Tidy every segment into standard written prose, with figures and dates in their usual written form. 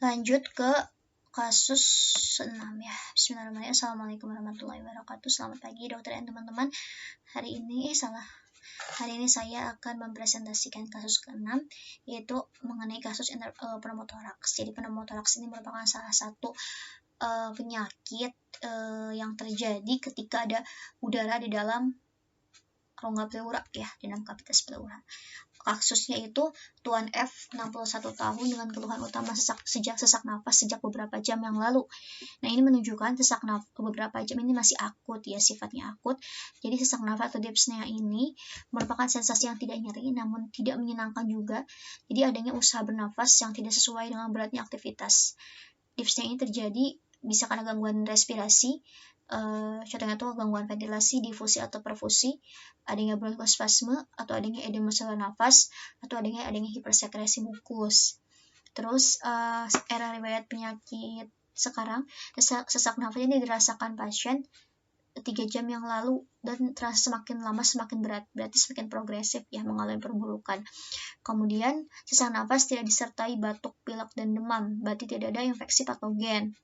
Lanjut ke kasus 6 ya. Bismillahirrahmanirrahim. Assalamualaikum warahmatullahi wabarakatuh. Selamat pagi dokter dan teman-teman. Hari ini saya akan mempresentasikan kasus ke-6, yaitu mengenai kasus pneumotoraks. Jadi pneumotoraks ini merupakan salah satu penyakit yang terjadi ketika ada udara di dalam rongga pleura ya, di dalam kavitas pleura. Kasusnya itu Tuan F, 61 tahun dengan keluhan utama sesak nafas sejak beberapa jam yang lalu. Nah, ini menunjukkan sesak nafas beberapa jam ini masih akut ya, sifatnya akut. Jadi sesak nafas atau dyspnea ini merupakan sensasi yang tidak nyeri namun tidak menyenangkan juga. Jadi adanya usaha bernafas yang tidak sesuai dengan beratnya aktivitas. Dyspnea ini terjadi bisa karena gangguan respirasi, contohnya tuh gangguan ventilasi, difusi atau perfusi, adanya bronkospasme atau adanya edema saluran nafas, atau adanya hipersekresi mukus. Terus era riwayat penyakit sekarang, sesak nafas ini dirasakan pasien 3 jam yang lalu dan terasa semakin lama semakin berat, berarti semakin progresif ya, mengalami perburukan. Kemudian sesak nafas tidak disertai batuk, pilek, dan demam, berarti tidak ada infeksi patogen.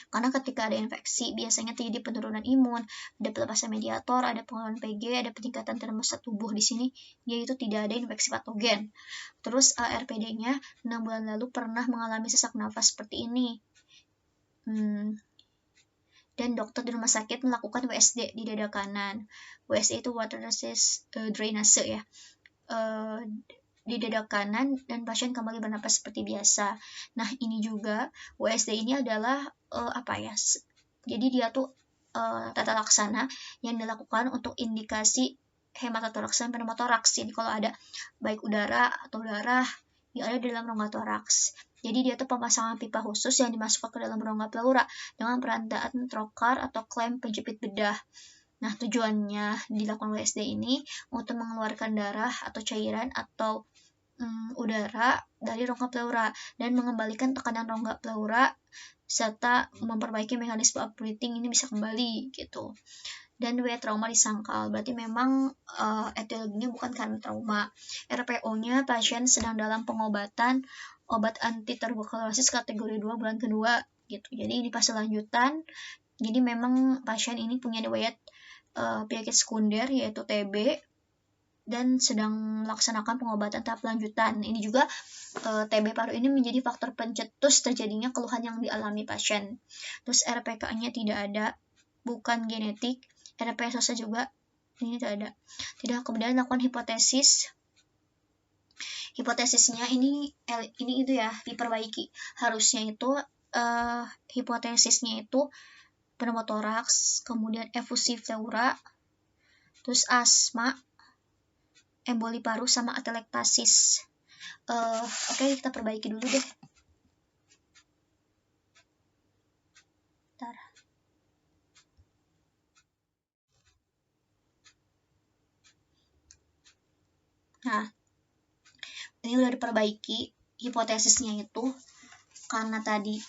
Karena ketika ada infeksi, biasanya terjadi penurunan imun, ada pelepasan mediator, ada pengeluaran PG, ada peningkatan termostat tubuh di sini, yaitu tidak ada infeksi patogen. Terus RPD-nya 6 bulan lalu pernah mengalami sesak nafas seperti ini. Dan dokter di rumah sakit melakukan WSD di dada kanan. WSD itu water resist drainase ya. Di dada kanan dan pasien kembali bernapas seperti biasa. Nah, ini juga WSD ini adalah jadi dia tuh tata laksana yang dilakukan untuk indikasi hematotoraks dan pneumotoraks. Jadi kalau ada baik udara atau darah yang ada di dalam rongga toraks. Jadi dia tuh pemasangan pipa khusus yang dimasukkan ke dalam rongga pleura dengan perandaan trokar atau klem penjepit bedah. Nah, tujuannya dilakukan WSD ini untuk mengeluarkan darah atau cairan atau udara dari rongga pleura dan mengembalikan tekanan rongga pleura serta memperbaiki mekanisme uplifting ini bisa kembali gitu. Dan riwayat trauma disangkal, berarti memang etiologinya bukan karena trauma. RPO-nya pasien sedang dalam pengobatan obat antituberkulosis kategori 2 bulan kedua gitu. Jadi di fase lanjutan, jadi memang pasien ini punya riwayat penyakit sekunder yaitu TB dan sedang melaksanakan pengobatan tahap lanjutan. Ini juga TB paru ini menjadi faktor pencetus terjadinya keluhan yang dialami pasien. Terus RPK-nya tidak ada, bukan genetik. RPSOS juga ini tidak ada. Tidak. Kemudian lakukan hipotesis. Hipotesisnya ini itu ya, diperbaiki. Harusnya itu hipotesisnya itu pneumotoraks, kemudian efusi pleura, terus asma, emboli paru sama atelektasis. Oke, kita perbaiki dulu deh. Bentar. Nah, ini udah diperbaiki hipotesisnya itu karena tadi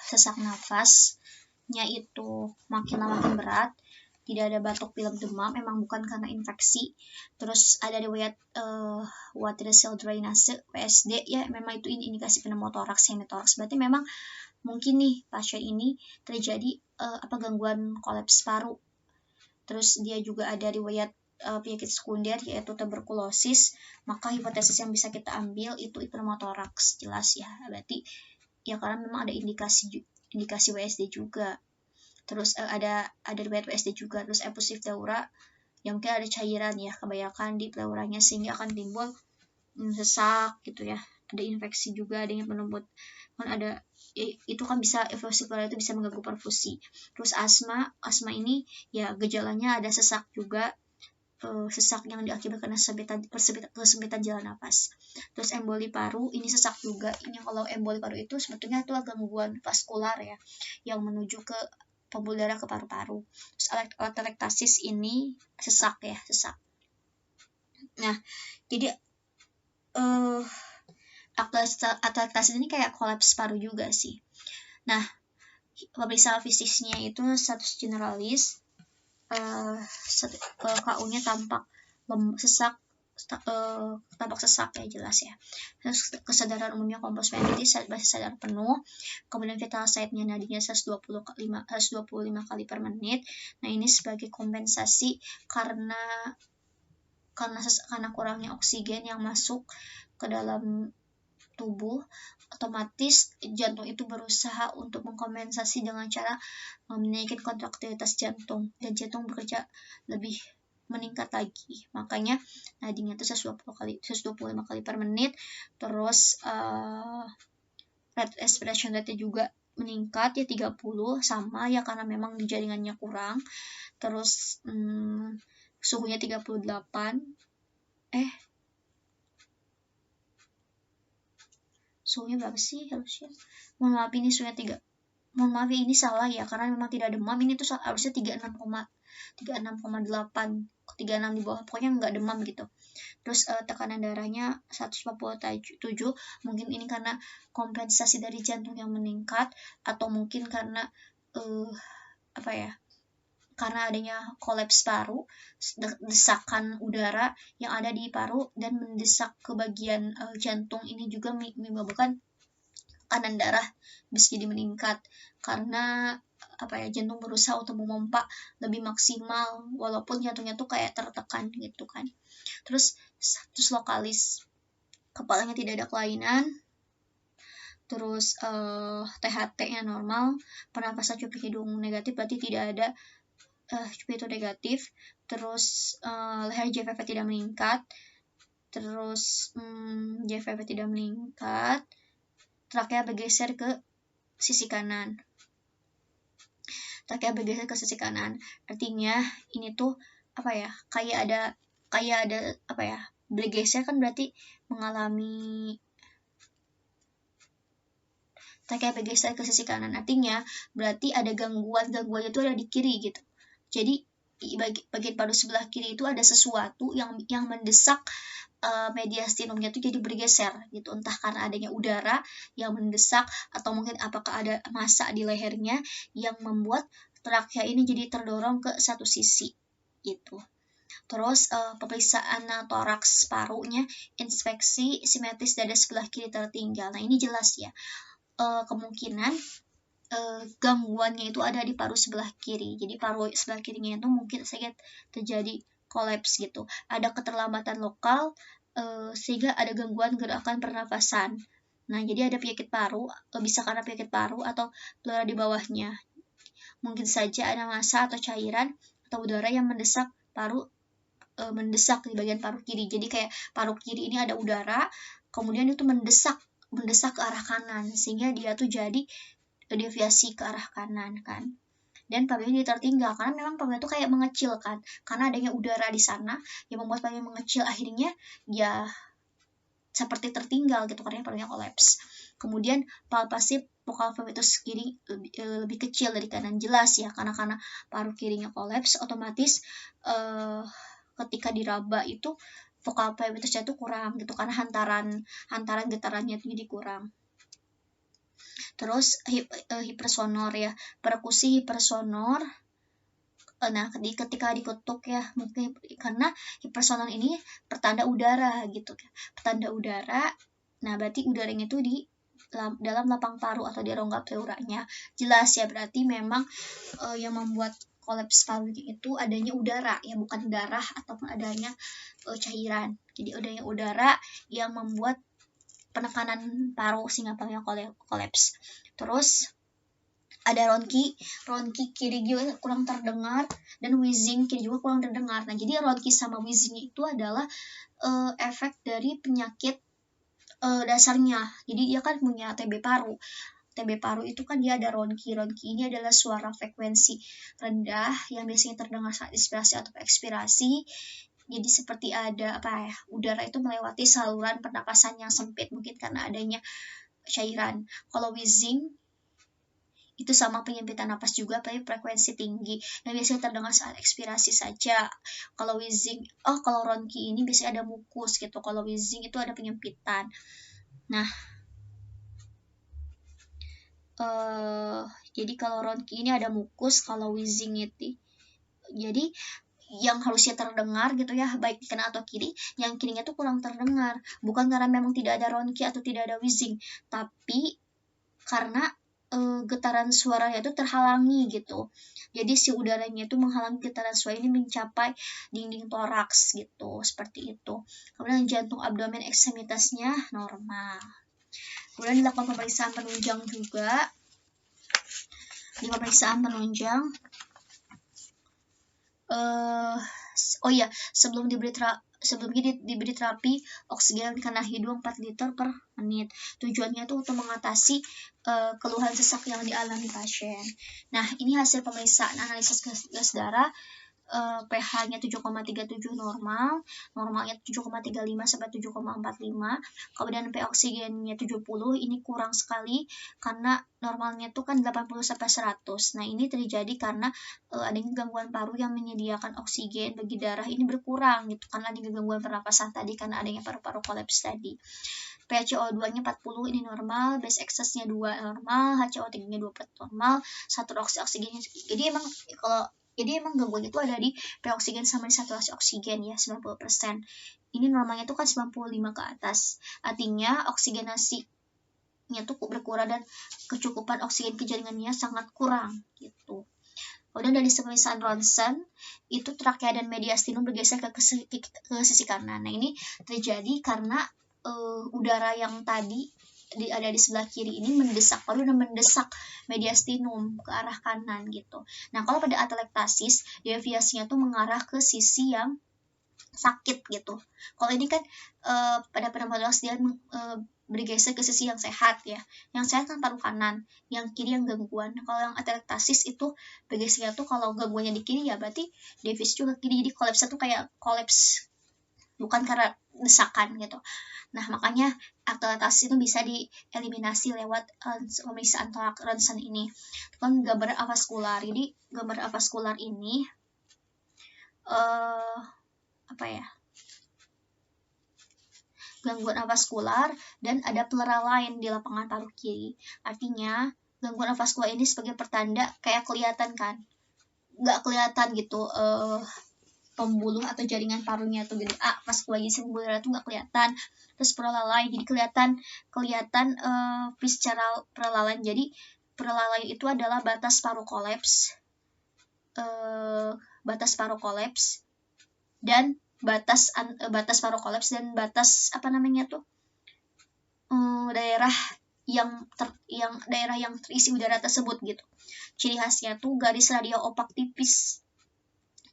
sesak nafasnya itu makin lama makin berat. Tidak ada batuk, pilek, demam, memang bukan karena infeksi. Terus ada riwayat water cell drainase, WSD ya, memang itu indikasi pneumotoraks, hematotoraks. Berarti memang mungkin nih pasien ini terjadi gangguan kolaps paru. Terus dia juga ada riwayat penyakit sekunder yaitu tuberkulosis. Maka hipotesis yang bisa kita ambil itu pneumotoraks, jelas ya. Berarti ya karena memang ada indikasi WSD juga. Terus ada riwayat WSD juga. Terus efusi pleura, yang mungkin ada cairan ya kebanyakan di pleuranya sehingga akan timbul sesak gitu ya. Ada infeksi juga, ada yang penumbut, kan ada itu kan bisa, efusi pleura itu bisa mengganggu perfusi. Terus asma ini ya gejalanya ada sesak juga, sesak yang diakibatkan kesempitan jalan napas. Terus emboli paru ini sesak juga. Ini kalau emboli paru itu sebetulnya itu gangguan vaskular ya yang menuju ke pembuluh darah ke paru-paru. Terus atelektasis ini sesak. Nah, jadi atelektasis ini kayak kolaps paru juga sih. Nah, pemeriksaan fisiknya itu status generalis, KU-nya tampak sesak tampak sesak ya, jelas ya. Terus kesadaran umumnya komposmen jadi masih sadar penuh. Kemudian vital site-nya nadinya 125 kali per menit. Nah, ini sebagai kompensasi karena kurangnya oksigen yang masuk ke dalam tubuh, otomatis jantung itu berusaha untuk mengkompensasi dengan cara menaikkan kontraktilitas jantung, dan jantung bekerja lebih meningkat lagi. Makanya nadinya itu 125 kali per menit. Terus rate respiration rate juga meningkat ya 30, sama ya karena memang di jaringannya kurang. Terus suhunya 38. Suhunya berapa sih harusnya? Mohon maaf, ini suhunya 3. Mohon maaf ya, ini salah ya, karena memang tidak demam. Ini tuh harusnya 36,8, 36 di bawah, pokoknya nggak demam gitu. Terus tekanan darahnya 147. Mungkin ini karena kompensasi dari jantung yang meningkat, atau mungkin karena karena adanya kolaps paru, desakan udara yang ada di paru dan mendesak ke bagian jantung. Ini juga menyebabkan tekanan darah bisa jadi meningkat, karena jantung berusaha untuk memompa lebih maksimal walaupun jantungnya tuh kayak tertekan gitu kan. Terus status lokalis, kepalanya tidak ada kelainan. Terus THT-nya normal, pernapasan cukup hidung negatif, berarti tidak ada itu negatif. Terus leher JVV tidak meningkat. Terus JVV tidak meningkat. Trakea bergeser ke sisi kanan. Artinya ini tuh kayak ada bergeser kan, berarti mengalami trakea bergeser ke sisi kanan. Artinya berarti ada gangguannya itu ada di kiri gitu. Jadi bagian paru sebelah kiri itu ada sesuatu yang mendesak mediastinumnya itu jadi bergeser gitu, entah karena adanya udara yang mendesak, atau mungkin apakah ada massa di lehernya yang membuat trakea ini jadi terdorong ke satu sisi gitu. Terus pemeriksaan toraks parunya, inspeksi simetris dada sebelah kiri tertinggal. Nah, ini jelas ya, kemungkinan gangguannya itu ada di paru sebelah kiri. Jadi paru sebelah kirinya itu mungkin saja terjadi kolaps gitu. Ada keterlambatan lokal sehingga ada gangguan gerakan pernafasan. Nah, jadi ada penyakit paru, bisa karena penyakit paru atau pleural di bawahnya. Mungkin saja ada massa atau cairan atau udara yang mendesak paru, mendesak di bagian paru kiri. Jadi kayak paru kiri ini ada udara, kemudian itu mendesak ke arah kanan, sehingga dia tuh jadi deviasi ke arah kanan kan. Dan parunya tertinggal karena memang parunya itu kayak mengecil kan, karena adanya udara di sana yang membuat parunya mengecil, akhirnya ya seperti tertinggal gitu karena parunya kolaps. Kemudian palpasi vokal fomitus kiri lebih kecil dari kanan, jelas ya, karena paru kirinya kolaps, otomatis ketika diraba itu vokal fomitusnya itu kurang gitu, karena hantaran getarannya itu jadi kurang. Terus hipersonor ya, perkusi hipersonor. Nah, ketika diketuk ya, mungkin karena hipersonor ini pertanda udara gitu ya, pertanda udara. Nah, berarti udaranya itu di dalam lapang paru atau di rongga pleuranya, jelas ya, berarti memang yang membuat kolaps paru itu adanya udara ya, bukan darah ataupun adanya cairan. Jadi adanya udara yang membuat penekanan paru sehingga parunya kolaps. Terus ada ronki kiri juga kurang terdengar, dan wheezing kiri juga kurang terdengar. Nah, jadi ronki sama wheezing itu adalah efek dari penyakit dasarnya. Jadi dia kan punya TB paru. TB paru itu kan dia ada ronki. Ronki ini adalah suara frekuensi rendah yang biasanya terdengar saat inspirasi atau ekspirasi. Jadi seperti ada udara itu melewati saluran pernapasan yang sempit, mungkin karena adanya cairan. Kalau wheezing itu sama penyempitan napas juga, tapi frekuensi tinggi yang biasanya terdengar saat ekspirasi saja. Kalau wheezing, kalau ronki ini biasanya ada mukus gitu. Kalau wheezing itu ada penyempitan. Nah, jadi kalau ronki ini ada mukus, kalau wheezing itu jadi yang harusnya terdengar gitu ya, baik di kanan atau kiri, yang kirinya tuh kurang terdengar. Bukan karena memang tidak ada ronki atau tidak ada wheezing, tapi karena getaran suaranya itu terhalangi gitu. Jadi si udaranya itu menghalangi getaran suara ini mencapai dinding toraks gitu, seperti itu. Kemudian jantung abdomen ekstremitasnya normal. Kemudian dilakukan pemeriksaan penunjang juga. Di pemeriksaan penunjang, oh iya, sebelum diberi terapi oksigen karena hidung 4 liter per menit. Tujuannya itu untuk mengatasi keluhan sesak yang dialami pasien. Nah, ini hasil pemeriksaan analisis gas darah. pH-nya 7,37 normal, normalnya 7,35 sampai 7,45. Kemudian pH oksigennya 70, ini kurang sekali karena normalnya itu kan 80 sampai 100. Nah, ini terjadi karena adanya gangguan paru yang menyediakan oksigen bagi darah ini berkurang gitu, karena adanya gangguan pernapasan tadi, karena adanya paru-paru kolaps tadi. PaCO2-nya 40, ini normal, base excess-nya 2 normal, HCO3-nya 2 normal, saturasi oksigennya. Jadi emang gangguan itu ada di oksigen sama di saturasi oksigen ya, 90%. Ini normalnya tuh kan 95 ke atas. Artinya oksigenasinya tuh berkurang dan kecukupan oksigen ke jaringannya sangat kurang gitu. Kemudian dari pemeriksaan ronsen, itu trakea dan mediastinum bergeser ke sisi kanan. Nah, ini terjadi karena udara yang tadi ada di sebelah kiri ini mendesak paru dan mendesak mediastinum ke arah kanan gitu. Nah, kalau pada atelektasis, deviasinya tuh mengarah ke sisi yang sakit gitu. Kalau ini kan pada pneumotorax dia bergeser ke sisi yang sehat ya. Yang sehat kan paru kanan, yang kiri yang gangguan. Kalau yang atelektasis itu bergesernya tuh kalau gangguannya di kiri ya berarti deviasi juga kiri. Jadi kolapsnya tuh kayak kolaps, bukan karena desakan gitu. Nah, makanya atelektasis itu bisa dieliminasi lewat pemeriksaan torak ronsen ini. Kan gambar avaskular. Jadi gambar avaskular ini gangguan avaskular dan ada pleural line di lapangan paru kiri. Artinya gangguan avaskular ini sebagai pertanda kayak kelihatan kan, nggak kelihatan gitu pembuluh atau jaringan parunya tuh gede pas lagi pembuluh darah tuh nggak kelihatan. Terus pleural line, jadi kelihatan visceral pleural line. Jadi pleural line itu adalah batas paru kolaps, dan batas paru kolaps dan batas daerah yang terisi udara tersebut gitu. Ciri khasnya tuh garis radial opak tipis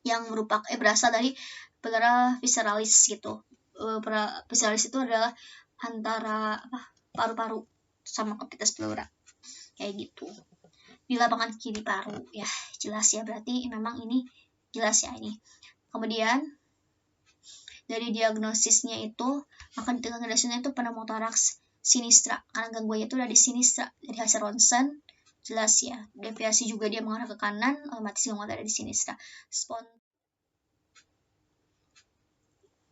yang berasal dari pleura visceralis gitu. Visceralis itu adalah antara paru-paru sama capitis pleura kayak gitu. Di lapangan kiri paru ya, jelas ya, berarti memang ini jelas ya ini. Kemudian dari diagnosisnya itu akan diagnosisnya itu pneumotoraks sinistra, karena gangguannya itu ada di sinistra. Dari hasil ronsen jelas ya, deviasi juga dia mengarah ke kanan, otomatis gangguan ada di sinistra.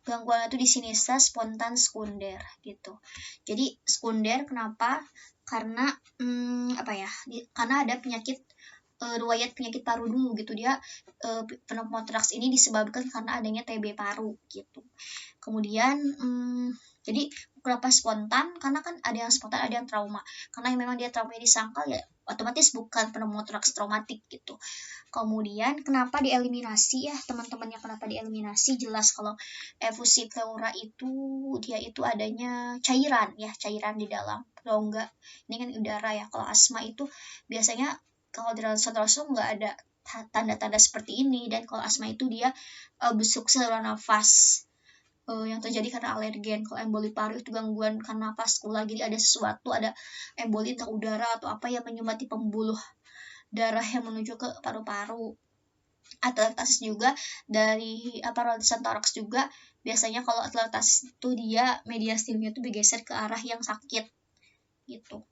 Gangguan itu di sinistra spontan sekunder gitu. Jadi sekunder kenapa? Karena karena ada penyakit riwayat penyakit paru dulu gitu. Dia pneumotoraks ini disebabkan karena adanya TB paru gitu. Kemudian jadi kenapa spontan? Karena kan ada yang spontan, ada yang trauma. Karena memang dia trauma disangkal ya otomatis bukan pneumotoraks traumatik gitu. Kemudian kenapa dieliminasi ya teman-temannya, kenapa dieliminasi? Jelas kalau efusi pleura itu dia itu adanya cairan di dalam. Kalau enggak, ini kan udara ya. Kalau asma itu biasanya kalau di ronsen langsung nggak ada tanda-tanda seperti ini. Dan kalau asma itu dia besuk saluran nafas yang terjadi karena alergen. Kalau emboli paru itu gangguan karena vaskular, jadi ada sesuatu, ada emboli entah udara atau apa yang menyumbati pembuluh darah yang menuju ke paru-paru. Atelektasis juga dari ronsen toraks juga biasanya kalau atelektasis itu dia mediastinumnya itu bergeser ke arah yang sakit gitu.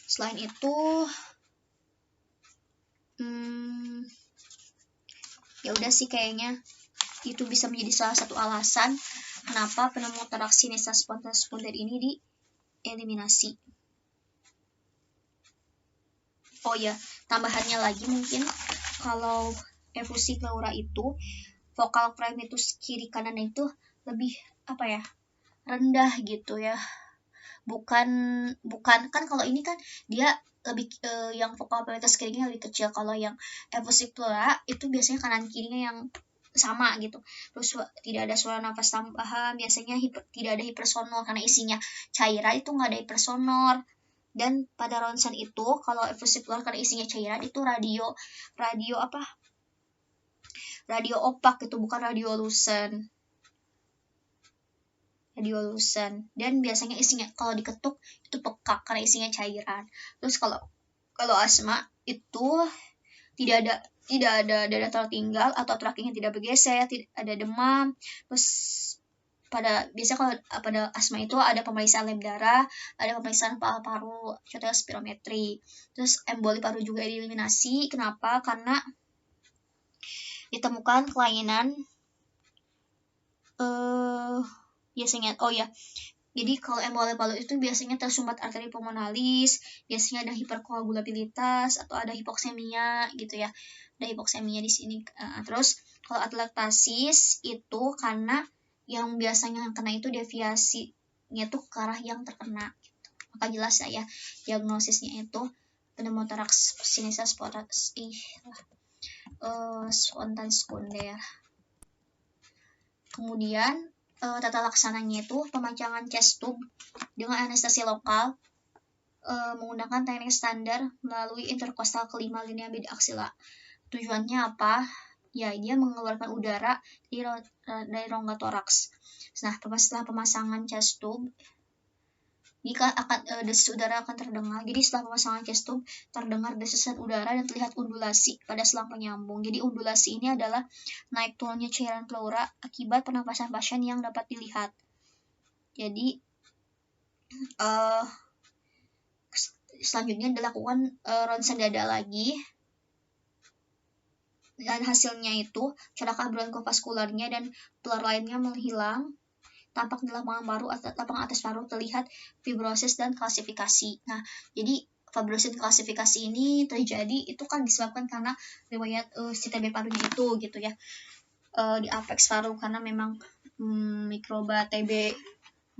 Selain itu ya udah sih, kayaknya itu bisa menjadi salah satu alasan kenapa pneumotoraks sinistra spontan sekunder ini dieliminasi. Oh ya, tambahannya lagi mungkin kalau efusi pleura itu vokal frame itu kiri kanannya itu lebih apa ya, rendah gitu ya. Bukan kan kalau ini kan dia lebih yang vokal prioritas kirinya lebih kecil. Kalau yang efusi pleura itu biasanya kanan kirinya yang sama gitu. Terus tidak ada suara nafas tambahan, biasanya tidak ada hipersonor karena isinya cairan, itu nggak ada hipersonor. Dan pada ronsen itu kalau efusi pleura karena isinya cairan itu radio opak itu, bukan radiolucent. Dan biasanya isinya kalau diketuk itu pekak karena isinya cairan. Terus kalau asma itu tidak ada dada tertinggal atau trakinya tidak bergeser, tidak ada demam. Terus biasanya kalau pada asma itu ada pemeriksaan lab darah, ada pemeriksaan paru, contohnya spirometri. Terus emboli paru juga dieliminasi. Kenapa? Karena ditemukan kelainan biasanya jadi kalau emboli paru itu biasanya tersumbat arteri pulmonalis, biasanya ada hiperkoagulabilitas atau ada hipoksemia gitu ya. Ada hipoksemia di sini. Terus kalau atelektasis itu karena yang biasanya kena itu deviasinya tuh ke arah yang terkena gitu. Maka jelas ya diagnosisnya itu pneumotoraks sinus spontan sekunder. Kemudian tata laksananya itu pemancangan chest tube dengan anestesi lokal menggunakan teknik standar melalui interkostal kelima linea mid aksila. Tujuannya apa? Ya, dia mengeluarkan udara dari rongga toraks. Nah, setelah pemasangan chest tube, jika desis udara akan terdengar. Jadi setelah pemasangan chest tube terdengar desisan udara dan terlihat undulasi pada selang penyambung. Jadi undulasi ini adalah naik turunnya cairan pleura akibat pernapasan pasien yang dapat dilihat. Jadi selanjutnya dilakukan ronsen dada lagi, dan hasilnya itu cedera bronkofaskularnya dan pleur lainnya menghilang. Tampak di lapangan atas paru terlihat fibrosis dan kalsifikasi. Nah, jadi fibrosis dan kalsifikasi ini terjadi itu kan disebabkan karena riwayat si TB parunya itu gitu ya. Di apex paru karena memang mikroba TB.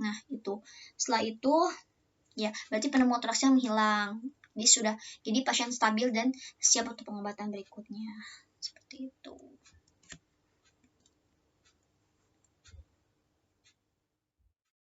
Nah, itu. Setelah itu ya berarti pneumotoraksnya menghilang. Jadi pasien stabil dan siap untuk pengobatan berikutnya. Seperti itu.